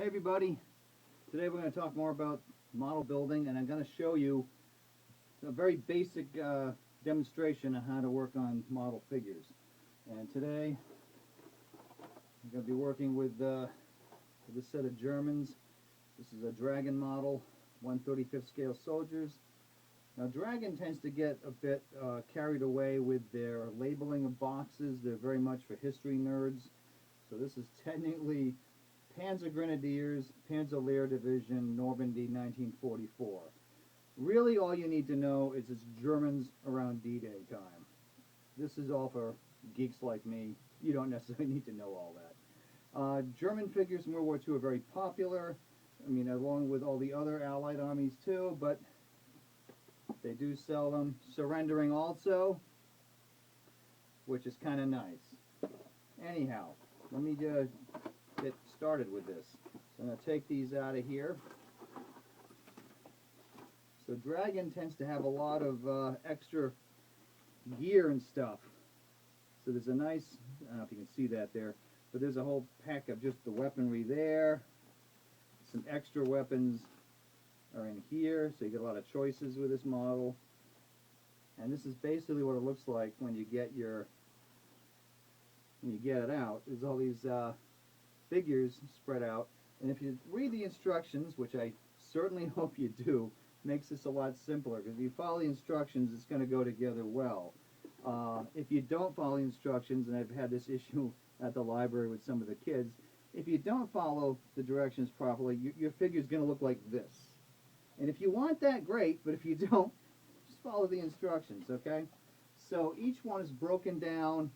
Hey everybody, today we're going to talk more about model building, and I'm going to show you a very basic demonstration on how to work on model figures. And today I'm going to be working with this set of Germans. This is a Dragon model, 1/35th scale soldiers. Now Dragon tends to get a bit carried away with their labeling of boxes. They're very much for history nerds. So this is technically Panzer Grenadiers, Panzer Division, Normandy, 1944. Really all you need to know is it's Germans around D-Day time. This is all for geeks like me. You don't necessarily need to know all that. German figures in World War II are very popular. I mean, along with all the other Allied armies too, but they do sell them. Surrendering also, which is kind of nice. Anyhow, let me get started with this. So I'm going to take these out of here. So Dragon tends to have a lot of extra gear and stuff. So there's a nice, I don't know if you can see that there, but there's a whole pack of just the weaponry there. Some extra weapons are in here, so you get a lot of choices with this model. And this is basically what it looks like when you get it out. There's all these figures spread out, and if you read the instructions, which I certainly hope you do, makes this a lot simpler, because if you follow the instructions it's going to go together well. If you don't follow the instructions, and I've had this issue at the library with some of the kids, if you don't follow the directions properly, your figure is going to look like this. And if you want that, great, but if you don't, just follow the instructions, okay? So each one is broken down.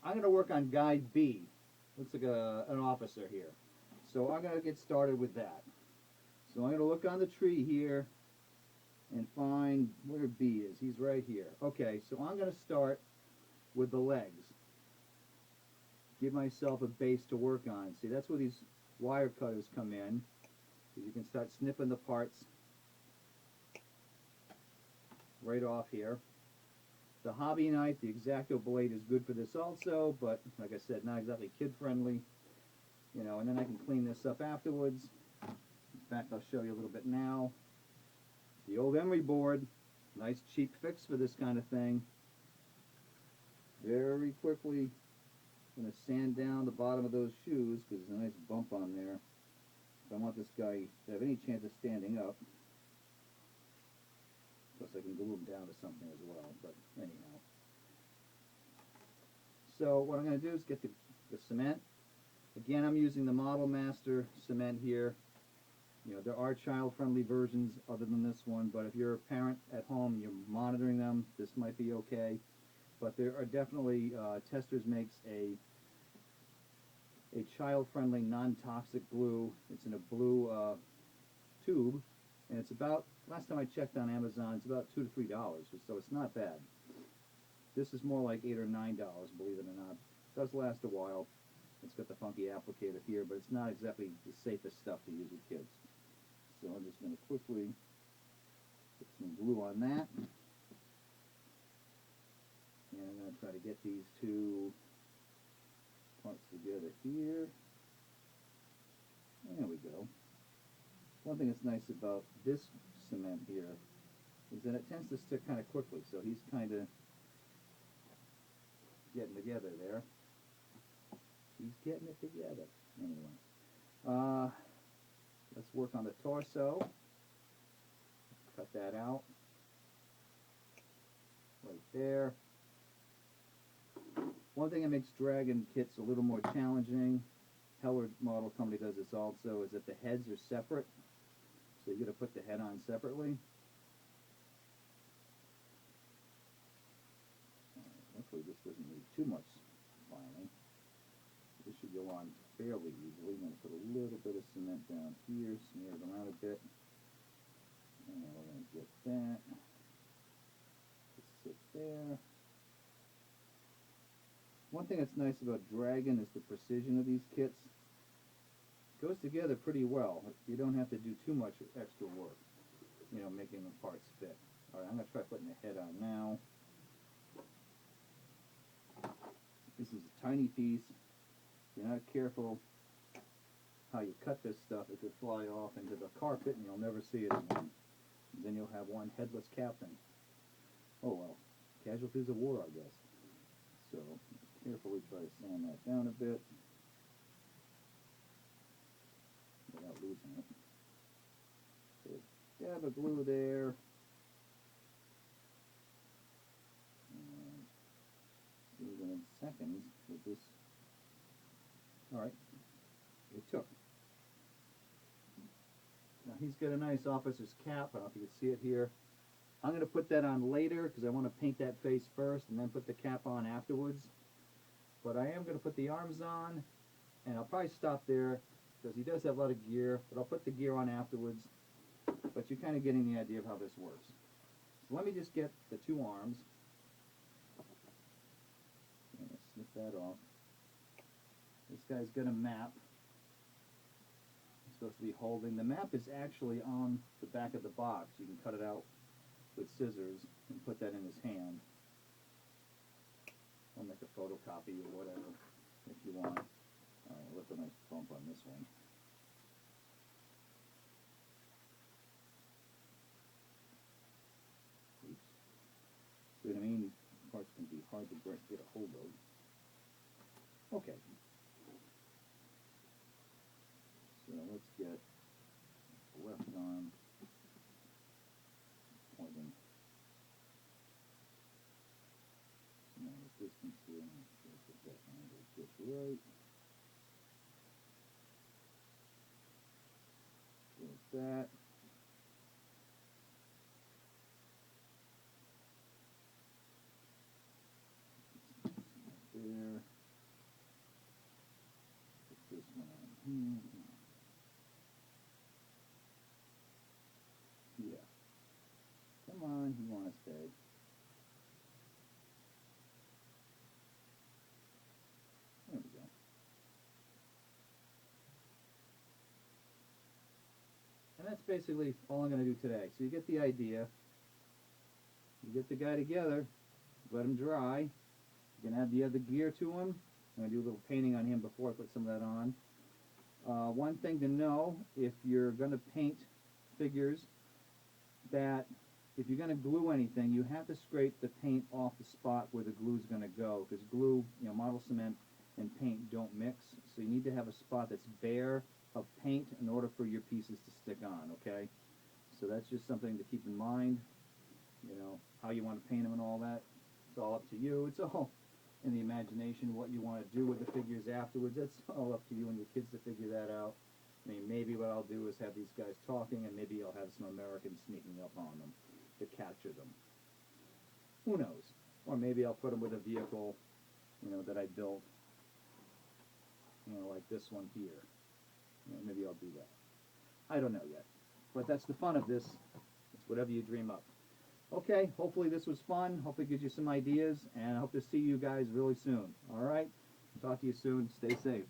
I'm going to work on Guide B. Looks like an officer here. So I'm going to get started with that. So I'm going to look on the tree here and find where B is. He's right here. Okay, so I'm going to start with the legs. Give myself a base to work on. See, that's where these wire cutters come in. You can start snipping the parts right off here. The hobby knife, the X-Acto blade, is good for this also, but like I said, not exactly kid-friendly. You know, and then I can clean this up afterwards. In fact, I'll show you a little bit now. The old emery board, nice cheap fix for this kind of thing. Very quickly, I'm going to sand down the bottom of those shoes because there's a nice bump on there. If I want this guy to have any chance of standing up. Plus I can glue him down to something as well, but anyhow. So what I'm going to do is get the cement. Again, I'm using the Model Master cement here. You know, there are child-friendly versions other than this one, but if you're a parent at home and you're monitoring them, this might be okay. But there are definitely, Testors makes a child-friendly, non-toxic glue. It's in a blue tube, and it's about, last time I checked on Amazon, it's about $2 to $3, so it's not bad. This is more like $8 or $9, believe it or not. It does last a while. It's got the funky applicator here, but it's not exactly the safest stuff to use with kids. So I'm just going to quickly put some glue on that. And I'm going to try to get these two parts together here. There we go. One thing that's nice about this cement here is that it tends to stick kind of quickly, so he's kind of getting together there. He's getting it together. Anyway, let's work on the torso. Cut that out. Right there. One thing that makes Dragon kits a little more challenging, Heller Model Company does this also, is that the heads are separate. So you've got to put the head on separately. Hopefully this doesn't need too much filing. This should go on fairly easily. I'm going to put a little bit of cement down here, smear it around a bit. And we're going to get that to sit there. One thing that's nice about Dragon is the precision of these kits. It goes together pretty well. You don't have to do too much extra work, you know, making the parts fit. Alright, I'm going to try putting the head on now. This is a tiny piece. If you're not careful, how you cut this stuff, it could fly off into the carpet and you'll never see it again. Then you'll have one headless captain. Oh well, casualties of war, I guess. So carefully try to sand that down a bit without losing it. So dab of glue there. And within seconds with this. Alright, it took. Now he's got a nice officer's cap. I don't know if you can see it here. I'm going to put that on later because I want to paint that face first and then put the cap on afterwards. But I am going to put the arms on, and I'll probably stop there because he does have a lot of gear, but I'll put the gear on afterwards. But you're kind of getting the idea of how this works. So let me just get the two arms. I'm going to snip that off. This guy's got a map. He's supposed to be holding. The map is actually on the back of the box. You can cut it out with scissors and put that in his hand. I'll make a photocopy or whatever if you want. Alright, left a nice bump on this one. Oops. See what I mean? These parts can be hard to get a hold of. Okay. So let's get the left arm pointing. Now the distance here, make sure I put that angle just right. There's that. There. Put this one on here. Yeah. Come on, you want to stay. There we go. And that's basically all I'm going to do today. So you get the idea. You get the guy together, let him dry. You can add the other gear to him. I'm going to do a little painting on him before I put some of that on. One thing to know, if you're going to paint figures, that if you're going to glue anything, you have to scrape the paint off the spot where the glue is going to go, because glue, model cement and paint don't mix, so you need to have a spot that's bare of paint in order for your pieces to stick on, okay? So that's just something to keep in mind, how you want to paint them and all that. It's all up to you. It's all in the imagination what you want to do with the figures afterwards. That's all up to you and your kids to figure that out. I mean, maybe what I'll do is have these guys talking, and maybe I'll have some Americans sneaking up on them to capture them. Who knows? Or maybe I'll put them with a vehicle, that I built, like this one here. Maybe I'll do that. I don't know yet. But that's the fun of this. It's whatever you dream up. Okay, hopefully this was fun. Hopefully it gives you some ideas, and I hope to see you guys really soon. All right? Talk to you soon. Stay safe.